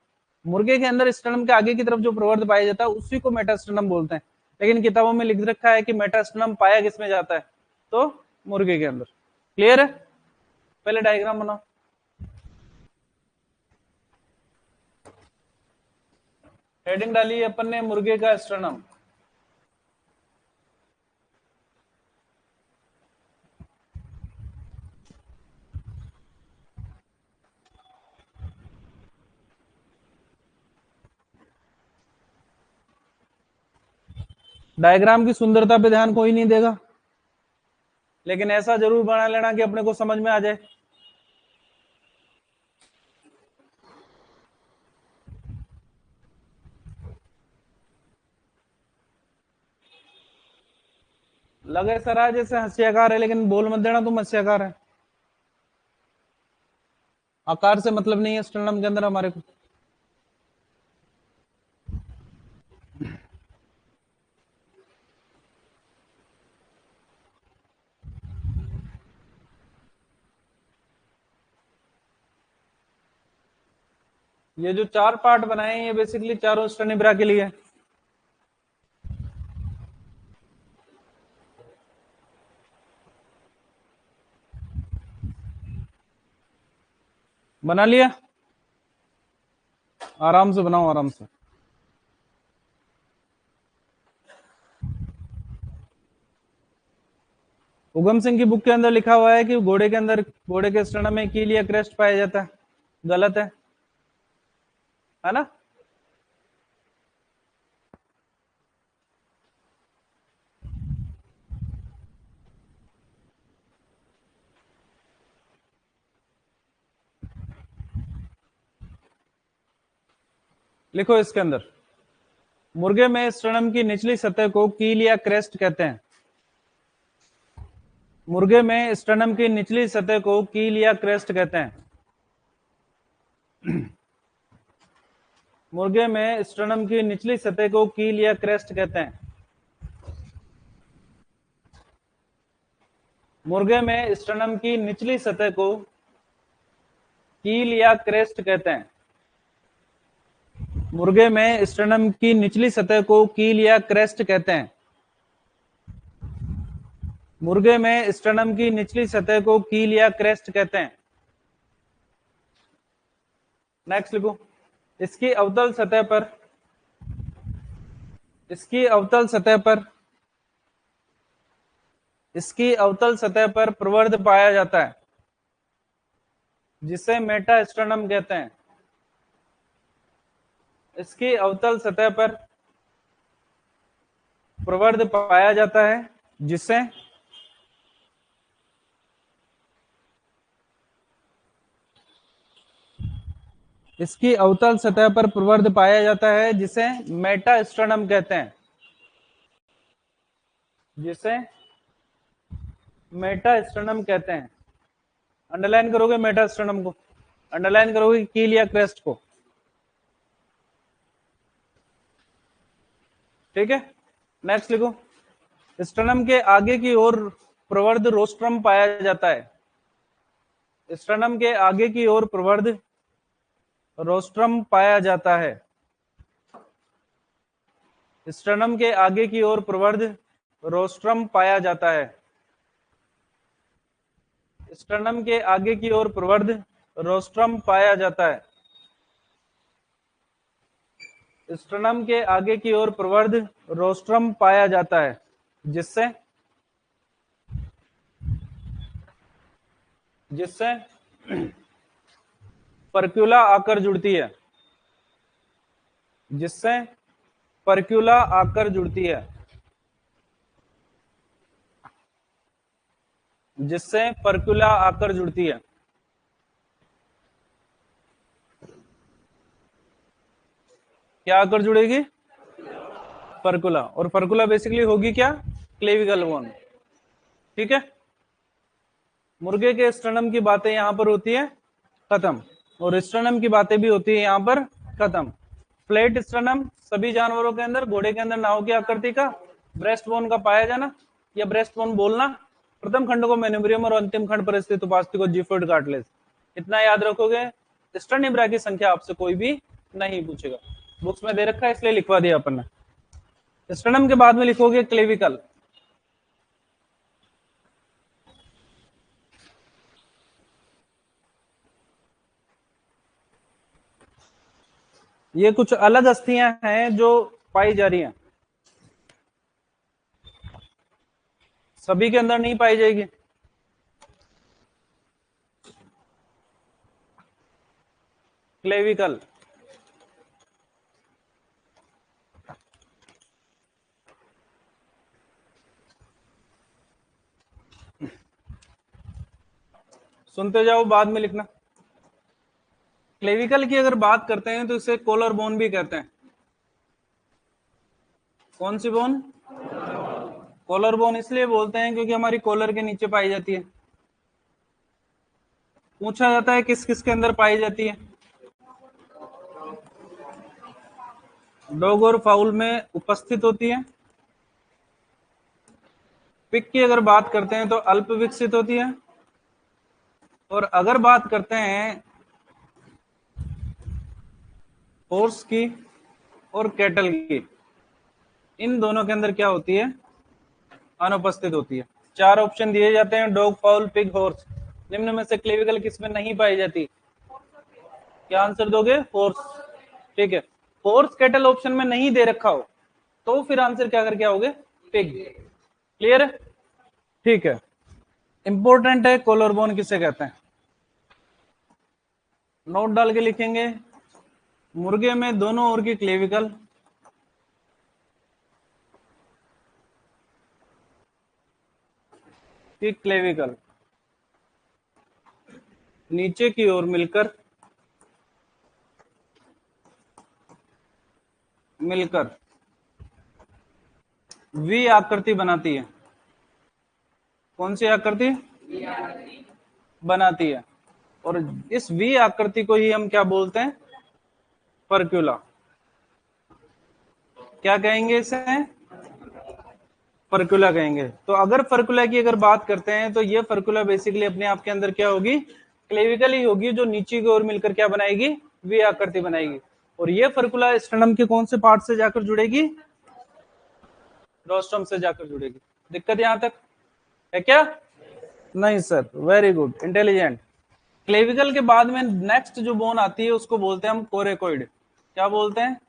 मुर्गे के अंदर स्टर्नम के आगे की तरफ जो प्रवर्ध पाया जाता है उसी को मेटास्टर्नम बोलते हैं। लेकिन किताबों में लिख रखा है कि मेटास्टर्नम पाया किसमें जाता है? तो मुर्गे के अंदर। क्लियर है? पहले डायग्राम बनाओ। हेडिंग डाली है अपन ने, मुर्गे का स्टर्नम। डायग्राम की सुंदरता पे ध्यान कोई नहीं देगा, लेकिन ऐसा जरूर बना लेना कि अपने को समझ में आ जाए। लगे सर आज जैसे हंस्याकार है, लेकिन बोल मत देना तुम हंस्याकार है। आकार से मतलब नहीं है स्टर्नम के अंदर हमारे को। ये जो 4 पार्ट बनाए हैं ये बेसिकली चारों स्टर्निब्रा के लिए है। बना लिया? आराम से बनाओ, आराम से। उगम सिंह की बुक के अंदर लिखा हुआ है कि घोड़े के अंदर, घोड़े के स्टर्नम में कील या क्रेस्ट पाया जाता है। गलत है ना? लिखो इसके अंदर, मुर्गे में स्टर्नम की निचली सतह को कील या क्रेस्ट कहते हैं। मुर्गे में स्टर्नम की निचली सतह को कील या क्रेस्ट कहते हैं। मुर्गे में स्टर्नम की निचली सतह को कील या क्रेस्ट कहते हैं। मुर्गे में स्टर्नम की निचली सतह को कील या क्रेस्ट कहते हैं। मुर्गे में स्टर्नम की निचली सतह को कील या क्रेस्ट कहते हैं। मुर्गे में स्टर्नम की निचली सतह को कील या क्रेस्ट कहते हैं। नेक्स्ट लिखो, इसकी अवतल सतह पर, इसकी अवतल सतह पर, इसकी अवतल सतह पर प्रवर्ध पाया जाता है जिसे मेटास्टर्नम कहते हैं। इसकी अवतल सतह पर प्रवर्ध पाया जाता है जिसे इसकी अवतल सतह पर प्रवर्ध पाया जाता है जिसे मेटास्टर्नम कहते हैं। जिसे मेटास्टर्नम कहते हैं। अंडरलाइन करोगे मेटास्टर्नम को, अंडरलाइन करोगे कील या क्रेस्ट को। ठीक है, नेक्स्ट लिखो, स्टर्नम के आगे की ओर प्रवर्ध रोस्ट्रम पाया जाता है। स्टर्नम के आगे की ओर प्रवर्ध रोस्ट्रम पाया जाता है। स्टर्नम के आगे की ओर प्रवर्ध रोस्ट्रम पाया जाता है। स्टर्नम के आगे की ओर प्रवर्ध रोस्ट्रम पाया जाता है। स्टर्नम के आगे की ओर प्रवर्ध रोस्ट्रम पाया जाता है जिससे जिससे परक्यूला आकर जुड़ती है। जिससे परक्यूला आकर जुड़ती है। जिससे परक्यूला आकर जुड़ती है। क्या आकर जुड़ेगी? परकुला। और परकुला बेसिकली होगी क्या? Clavicle bone. ठीक है, मुर्गे के स्टर्नम की बातें यहां पर होती है खत्म, और स्टर्नम की बातें भी होती है यहां पर खत्म। फ्लैट स्टर्नम सभी जानवरों के अंदर, घोड़े के अंदर नाव की आकृति का, ब्रेस्ट बोन का पाया जाना या ब्रेस्ट बोन बोलना, प्रथम खंड को मेनिब्रियम और अंतिम खंड पर स्थित उपास्थि को जिफोइड कार्टिलेज। इतना याद रखोगे, स्टर्निब्रा की संख्या आपसे कोई भी नहीं पूछेगा। बुक्स में दे रखा है इसलिए लिखवा दिया अपन ने। स्टर्नम के बाद में लिखोगे क्लेविकल। ये कुछ अलग अस्थियां हैं जो पाई जा रही हैं, सभी के अंदर नहीं पाई जाएगी। क्लेविकल सुनते जाओ, बाद में लिखना। क्लेविकल की अगर बात करते हैं तो इसे कोलर बोन भी कहते हैं। कौन सी बोन? कॉलर बोन इसलिए बोलते हैं क्योंकि हमारी कॉलर के नीचे पाई जाती है। पूछा जाता है किस किस के अंदर पाई जाती है? डॉग और फाउल में उपस्थित होती है। पिग की अगर बात करते हैं तो अल्प विकसित होती है। और अगर बात करते हैं हॉर्स की और कैटल की, इन दोनों के अंदर क्या होती है? अनुपस्थित होती है। चार ऑप्शन दिए जाते हैं, डॉग, फाउल, पिग, हॉर्स। निम्न में से क्लेविकल किसमें नहीं पाई जाती? क्या आंसर दोगे? हॉर्स। ठीक है, हॉर्स कैटल ऑप्शन में नहीं दे रखा हो तो फिर आंसर क्या करके आओगे? पिग। क्लियर है? ठीक है, इंपॉर्टेंट है, कॉलर बोन किसे कहते हैं? नोट डाल के लिखेंगे। मुर्गे में दोनों ओर की क्लेविकल नीचे की ओर मिलकर वी आकृति बनाती है। कौन सी आकृति बनाती है? और इस वी आकृति को ही हम क्या बोलते हैं? फर्क्यूला। क्या कहेंगे इसे? फर्कुला कहेंगे। तो अगर फर्कुला की अगर बात करते हैं तो ये फर्कुला बेसिकली अपने आप के अंदर क्या होगी? क्लेविकल ही होगी, जो नीचे की ओर मिलकर क्या बनाएगी? वी आकृति बनाएगी। और ये फर्कुला स्टर्नम के कौन से पार्ट से जाकर जुड़ेगी? रोस्ट्रम से जाकर जुड़ेगी। दिक्कत यहां तक है क्या? नहीं sir, very good, intelligent. Clavicle के बाद में नेक्स्ट जो बोन आती है उसको बोलते हैं हम कोरेकोइड। क्या बोलते हैं?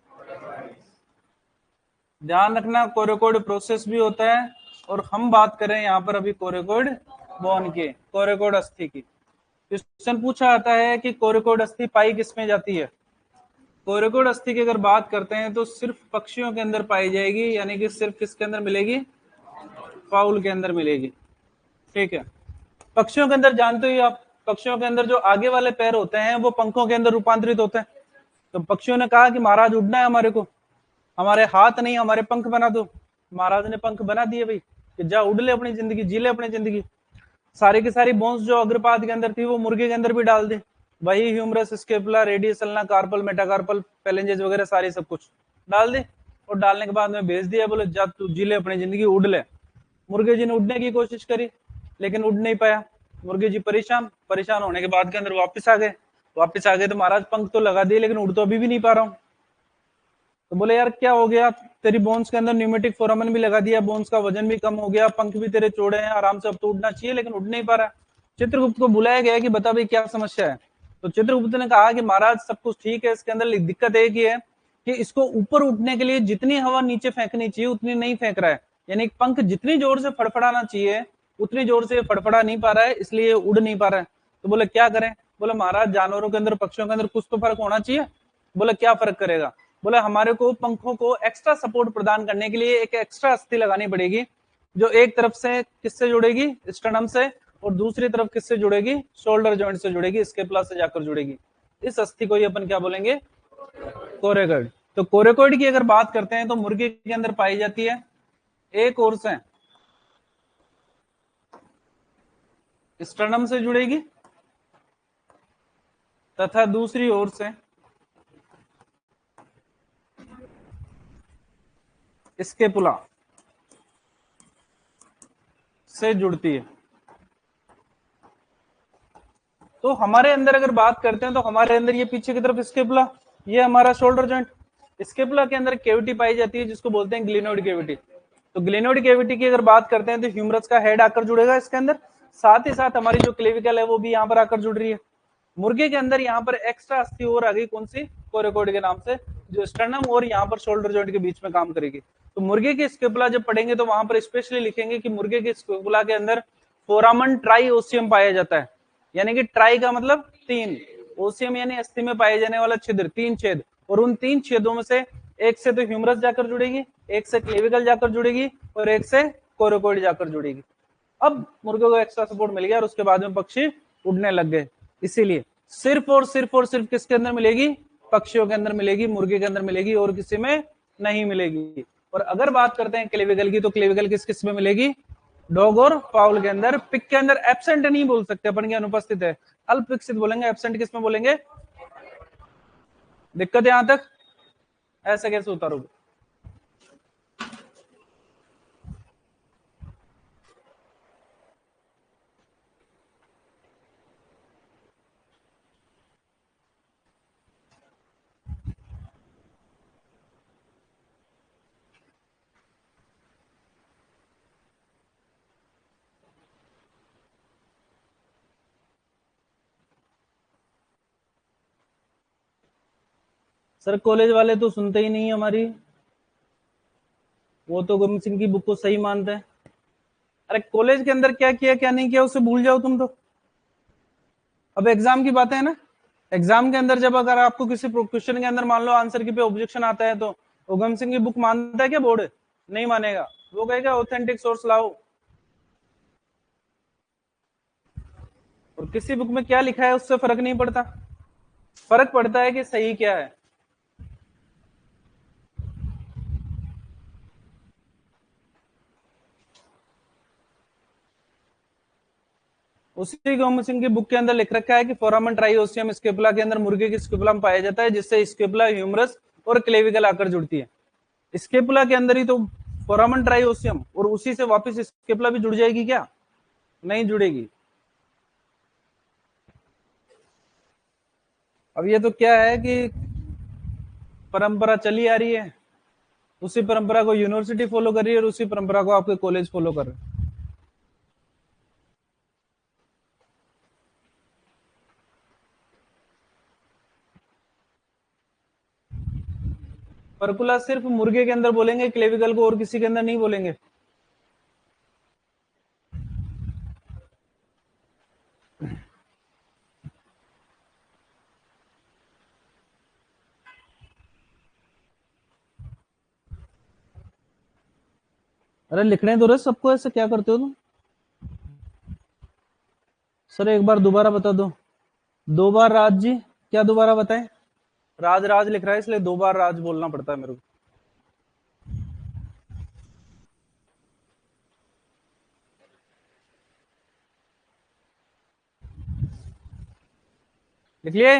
ध्यान रखना, कोरेकोइड प्रोसेस भी होता है। और हम बात करें यहाँ पर अभी कोरेकोइड बोन के, कोरेकोइड अस्थि की। क्वेश्चन पूछा जाता है कि कोरेकोइड अस्थि पाई किसमें जाती है? कोरेकोइड अस्थि की अगर बात करते हैं तो सिर्फ पक्षियों के अंदर पाई जाएगी, यानी कि सिर्फ किसके अंदर मिलेगी? फाउल के अंदर मिलेगी। ठीक है, पक्षियों के अंदर जानते हो आप, पक्षियों के अंदर जो आगे वाले पैर होते हैं वो पंखों के अंदर रूपांतरित होते हैं। तो पक्षियों ने कहा कि महाराज उड़ना है हमारे को, हमारे हाथ नहीं हमारे पंख बना दो। महाराज ने पंख बना दिए भाई, कि जा उड़ ले अपनी जिंदगी, जी ले अपनी जिंदगी। सारी की सारी बोन्स जो अग्रपाद के अंदर थी वो मुर्गे के अंदर भी डाल दी। वही humerus, scapula, radius, ulna, carpal, metacarpal, phalanges वगैरह सारी सब कुछ डाल दी। और डालने के बाद में भेज दिया, बोले जा तू जी ले अपनी जिंदगी, उड़ ले। मुर्गे जी ने उड़ने की कोशिश करी लेकिन उड़ नहीं पाया। मुर्गे जी परेशान होने के बाद के अंदर वापस आ गए तो महाराज पंख तो लगा दिए लेकिन उड़ तो अभी भी नहीं पा रहा हूँ। तो बोले यार क्या हो गया, तेरी बोन्स के अंदर न्यूमेटिक फोरामन भी लगा दिया, बोन्स का वजन भी कम हो गया, पंख भी तेरे चौड़े हैं, आराम से अब तो उड़ना चाहिए लेकिन उड़ नहीं पा रहा। चित्रगुप्त को बुलाया गया कि बता भाई क्या समस्या है। तो चित्रगुप्त ने कहा कि महाराज सब कुछ ठीक है, इसके अंदर दिक्कत एक ही है कि इसको ऊपर उठने के लिए जितनी हवा नीचे फेंकनी चाहिए उतनी नहीं फेंक रहा है, यानी पंख जितनी जोर से फड़फड़ाना चाहिए उतनी जोर से फड़फड़ा नहीं पा रहा है, इसलिए उड़ नहीं पा रहा है। तो बोले क्या करें? बोले महाराज जानवरों के अंदर पक्षियों के अंदर कुछ तो फर्क होना चाहिए। बोले क्या फर्क करेगा? बोले हमारे को पंखों को एक्स्ट्रा सपोर्ट प्रदान करने के लिए एक एक्स्ट्रा अस्थि लगानी पड़ेगी, जो एक तरफ से किससे जुड़ेगी? स्टर्नम से, और दूसरी तरफ किससे जुड़ेगी? शोल्डर जॉइंट से जुड़ेगी, स्केपुला से जाकर जुड़ेगी। इस अस्थि को ही अपन क्या बोलेंगे? कोरेकोइड। तो कोरेकोइड की अगर बात करते हैं तो मुर्गे के अंदर पाई जाती है, एक ओर से स्टर्नम से जुड़ेगी तथा दूसरी ओर से स्केपुला से जुड़ती है। तो हमारे अंदर अगर बात करते हैं तो हमारे अंदर ये पीछे की तरफ स्केपुला, ये हमारा शोल्डर जॉइंट। स्केपुला के अंदर केविटी पाई जाती है जिसको बोलते हैं ग्लिनोइड केविटी। तो ग्लिनोइड केविटी की अगर बात करते हैं तो ह्यूमरस का हेड आकर जुड़ेगा इसके अंदर, साथ ही साथ हमारी जो क्लेविकल है वो भी यहाँ पर आकर जुड़ रही है। मुर्गे के अंदर यहाँ पर एक्स्ट्रा अस्थि और आ गई, कौन सी? कोरेकोइड के नाम से, जो स्टर्नम और यहाँ पर शोल्डर जॉइंट के बीच में काम करेगी। तो मुर्गे की स्केपुला जब पढ़ेंगे तो वहां पर स्पेशली लिखेंगे कि मुर्गे की स्केपुला के अंदर फोरामन ट्राइओसियम पाया जाता है, यानी कि ट्राई का मतलब तीन, ओसियम यानी अस्थि में पाए जाने वाला छिद्र, तीन छेद। और उन तीन छेदों में से एक से तो ह्यूमरस जाकर जुड़ेगी, एक से क्लेविकल जाकर जुड़ेगी और एक से कोरेकोइड जाकर जुड़ेगी। अब मुर्गे को एक्स्ट्रा सपोर्ट मिल गया और उसके बाद में पक्षी उड़ने लग गए। इसीलिए सिर्फ और सिर्फ किसके अंदर मिलेगी? पक्षियों के अंदर मिलेगी, मुर्गे के अंदर मिलेगी, और किसी में नहीं मिलेगी। और अगर बात करते हैं क्लेविकल की तो क्लेविकल किस किस में मिलेगी? डॉग और फाउल के अंदर। पिक के अंदर एब्सेंट नहीं बोल सकते अपन के अनुपस्थित है, अल्पविकसित बोलेंगे। एब्सेंट किस में बोलेंगे? दिक्कत यहां तक? ऐसा कैसे उतारोगे? सर कॉलेज वाले तो सुनते ही नहीं है हमारी, वो तो गुरमीत सिंह की बुक को सही मानते हैं। अरे कॉलेज के अंदर क्या किया क्या नहीं किया उसे भूल जाओ तुम तो। अब एग्जाम की बातें है ना, एग्जाम के अंदर जब अगर आपको किसी क्वेश्चन के अंदर मान लो आंसर की पे ऑब्जेक्शन आता है, तो उगम सिंह की बुक मानता है क्या बोर्ड? नहीं मानेगा, वो कहेगा ऑथेंटिक सोर्स लाओ। और किसी बुक में क्या लिखा है उससे फर्क नहीं पड़ता, फर्क पड़ता है कि सही क्या है। उसी गोम सिंह की बुक के अंदर लिख रखा है कि फोरामन ट्राइओसियम स्केपुला के अंदर मुर्गे की स्केपुला में पाया जाता है, जिससे स्केपुला ह्यूमरस और क्लेविकल आकर जुड़ती है। स्केपुला के अंदर ही तो फोरामन ट्राइओसियम, और उसी से वापस स्केपुला भी जुड़ जाएगी क्या? नहीं जुड़ेगी। अब ये तो क्या है कि परंपरा चली आ रही है, उसी परंपरा को यूनिवर्सिटी फॉलो कर रही है और उसी परंपरा को आपके कॉलेज फॉलो कर रहे हैं। परकुला सिर्फ मुर्गे के अंदर बोलेंगे, क्लेविकल को और किसी के अंदर नहीं बोलेंगे। अरे लिखने दो रे सबको, ऐसे क्या करते हो तुम? सर एक बार दोबारा बता दो। दो बार राज जी, क्या दोबारा बताएं? राज राज लिख रहा है इसलिए दो बार राज बोलना पड़ता है मेरे को। लिख लिए?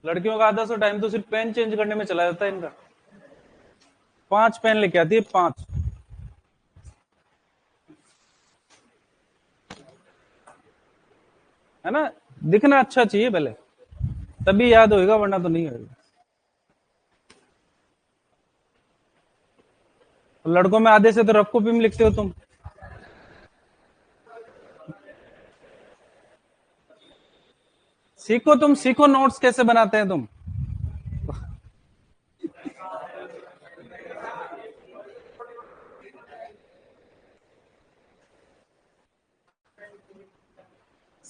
लड़कियों का आधा सौ टाइम तो सिर्फ पेन चेंज करने में चला जाता है इनका। 5 पेन लेके आती है, 5। है ना, दिखना अच्छा चाहिए पहले, तभी याद होएगा, वरना तो नहीं होएगा। लड़कों में आधे से तो रफ कॉपी में लिखते हो तुम। सीखो, तुम सीखो नोट्स कैसे बनाते हैं तुम।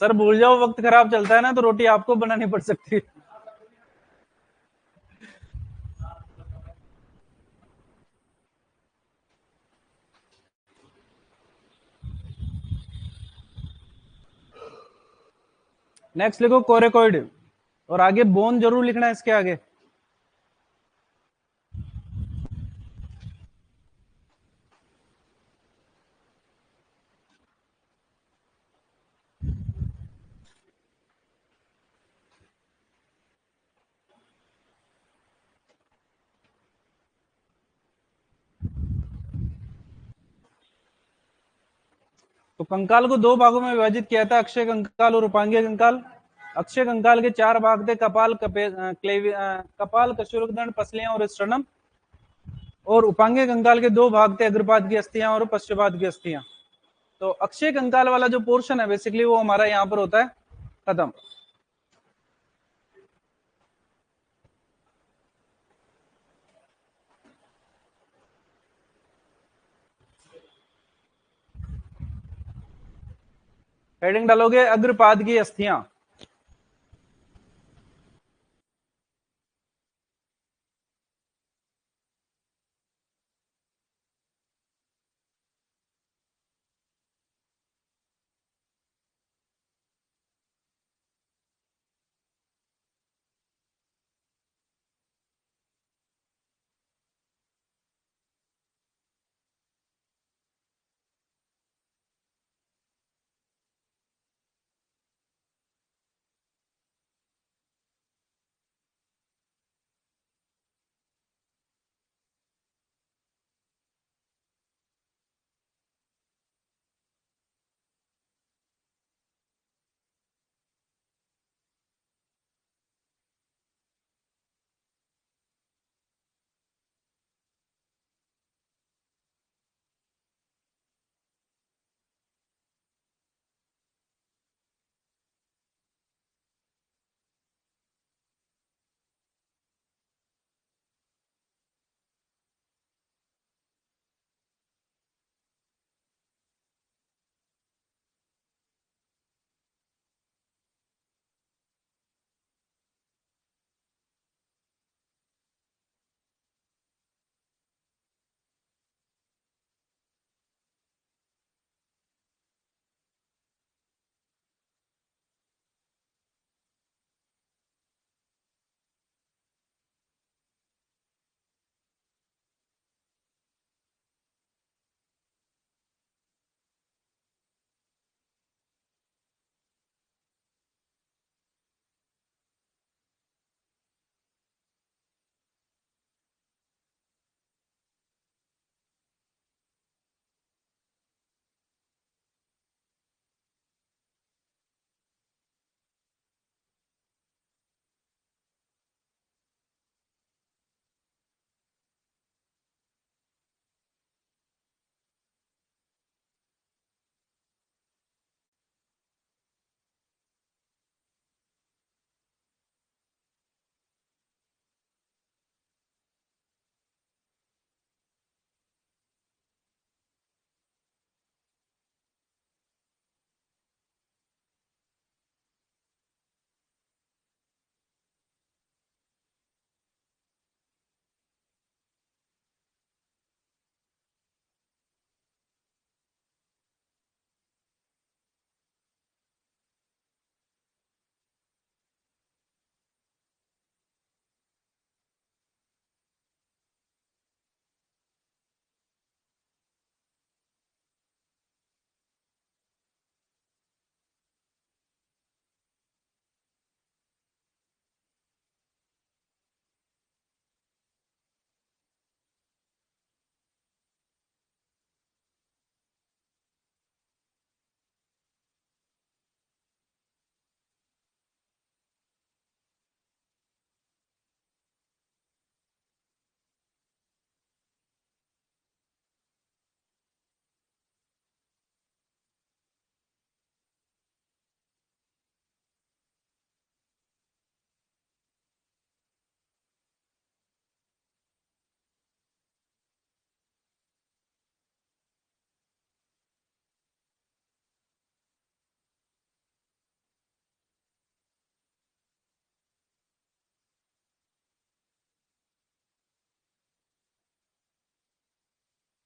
सर भूल जाओ, वक्त खराब चलता है ना, तो रोटी आपको बनानी पड़ सकती है। नेक्स्ट लिखो कोरेकोइड, और आगे बोन जरूर लिखना है इसके आगे। तो कंकाल को दो भागों में विभाजित किया था, अक्षय कंकाल और उपांगीय कंकाल। अक्षय कंकाल के 4 भाग थे, कपाल, कपाल, कशुरुकदंड, पसलियां और स्टर्नम। और उपांगीय कंकाल के 2 भाग थे, अग्रपाद की अस्थियां और पश्चपाद की अस्थियां। तो अक्षय कंकाल वाला जो पोर्शन है बेसिकली वो हमारा यहाँ पर होता है खत्म। हेडिंग डालोगे अग्रपाद की अस्थियां।